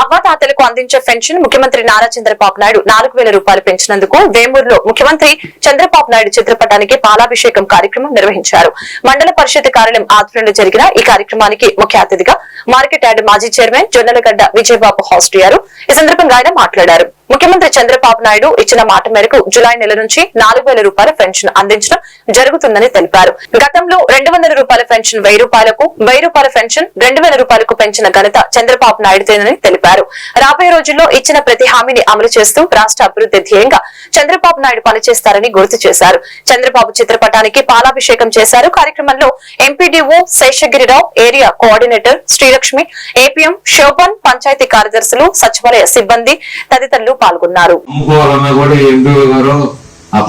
అవ్వాతాతలకు అందించే పెన్షన్ ముఖ్యమంత్రి నారా చంద్రబాబు నాయుడు 4,000 రూపాయలు పెంచినందుకు వేమూరులో ముఖ్యమంత్రి చంద్రబాబు నాయుడు చిత్రపటానికి పాలాభిషేకం కార్యక్రమం నిర్వహించారు. మండల పరిషత్ కార్యాలయం ఆధ్వర్యంలో జరిగిన ఈ కార్యక్రమానికి ముఖ్య అతిథిగా మార్కెట్ యార్డ్ మాజీ చైర్మన్ జొన్నలగడ్డ విజయబాబు హాస్ట్ అయ్యారు. ఈ సందర్భంగా ఆయన మాట్లాడారు. ముఖ్యమంత్రి చంద్రబాబు నాయుడు ఇచ్చిన మాట మేరకు జులై నెల నుంచి 4,000 రూపాయల పెన్షన్ అందించడం జరుగుతుందని తెలిపారు. గతంలో 200 రూపాయల పెన్షన్ 1,000 రూపాయలకు, 1,000 రూపాయల పెన్షన్ 2,000 రూపాయలకు పెంచిన ఘనత చంద్రబాబు నాయుడుదేనని తెలిపారు. రాబోయే రోజుల్లో ఇచ్చిన ప్రతి హామీని అమలు చేస్తూ రాష్ట్ర అభివృద్ధి ధ్యేయంగా చంద్రబాబు నాయుడు పనిచేస్తారని గుర్తు చేశారు. చంద్రబాబు చిత్రపటానికి పాలాభిషేకం చేశారు. కార్యక్రమంలో MPDO Seshagiri Rao, area coordinator Srilakshmi, APM Shobhan, panchayat కార్యదర్శులు, సచివాలయ సిబ్బంది తదితరులు పాల్గొన్నారు.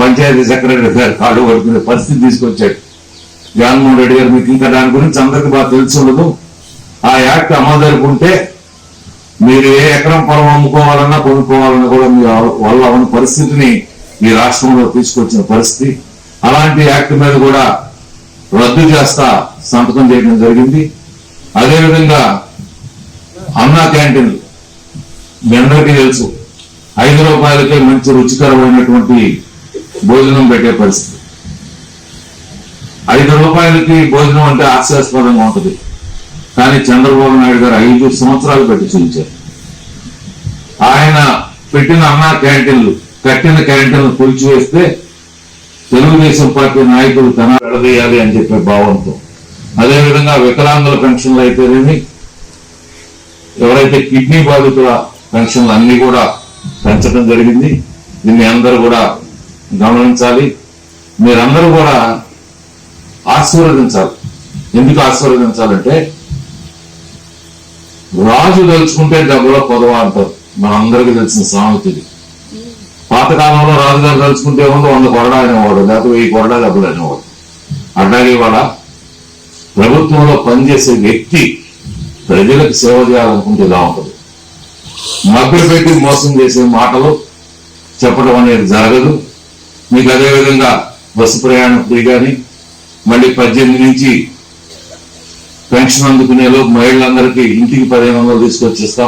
పంచాయతీ సెక్రటరీ గారు కాళ్ళు పడుకునే పరిస్థితి తీసుకొచ్చాడు జగన్మోహన్ రెడ్డి గారు. మీకు ఇంకా దాని గురించి అందరికీ బాగా తెలిసి ఉండదు. ఆ యాక్ట్ అమలు జరుపుకుంటే మీరు ఏ ఎకరం పొలం అమ్ముకోవాలన్నా కొనుక్కోవాలన్నా కూడా మీ వల్ల ఉన్న పరిస్థితిని ఈ రాష్ట్రంలో తీసుకొచ్చిన పరిస్థితి. అలాంటి యాక్ట్ మీద కూడా రద్దు చేస్తా సంతకం చేయడం జరిగింది. అదేవిధంగా అన్నా క్యాంటీన్ మీ అందరికీ తెలుసు, 5 రూపాయలకే మంచి రుచికరమైనటువంటి భోజనం పెట్టే పరిస్థితి. 5 రూపాయలకి భోజనం అంటే హాస్యాస్పదంగా ఉంటుంది. కానీ చంద్రబాబు నాయుడు గారు 5 సంవత్సరాలు పెట్టి చూపించారు. ఆయన పెట్టిన అన్నా క్యాంటీన్లు, కట్టిన క్యాంటీన్లు కూల్చివేస్తే తెలుగుదేశం పార్టీ నాయకులు విడదీయాలి అని చెప్పే భావంతో, అదేవిధంగా వికలాంగుల పెన్షన్లు అయితేనేమి, ఎవరైతే కిడ్నీ బాధితుల పెన్షన్లు అన్ని కూడా పెంచడం జరిగింది. దీన్ని అందరూ కూడా గమనించాలి. మీరందరూ కూడా ఆశీర్వదించాలి. ఎందుకు ఆశీర్వదించాలంటే రాజు తలుచుకుంటే దెబ్బలో పొదవ అంటారు, మనందరికీ తెలిసిన సామెతది. పాతకాలంలో రాజుగారు తలుచుకుంటే 100 కొరడా అనేవాడు, లేకపోతే 1000 కొరడా దెబ్బలు అనేవాడు. అట్లాగే ఇవాళ ప్రభుత్వంలో పనిచేసే వ్యక్తి ప్రజలకు సేవ చేయాలనుకుంటే ఇలా ఉంటుంది. మభ్యలు పెట్టి మోసం చేసే మాటలు చెప్పడం అనేది జరగదు. మీకు అదేవిధంగా బస్సు ప్రయాణం ఫ్రీ కానీ, మళ్ళీ 18 నుంచి పెన్షన్ అందుకునే లోపు మహిళలందరికీ ఇంటికి 1500 తీసుకొచ్చిస్తాం.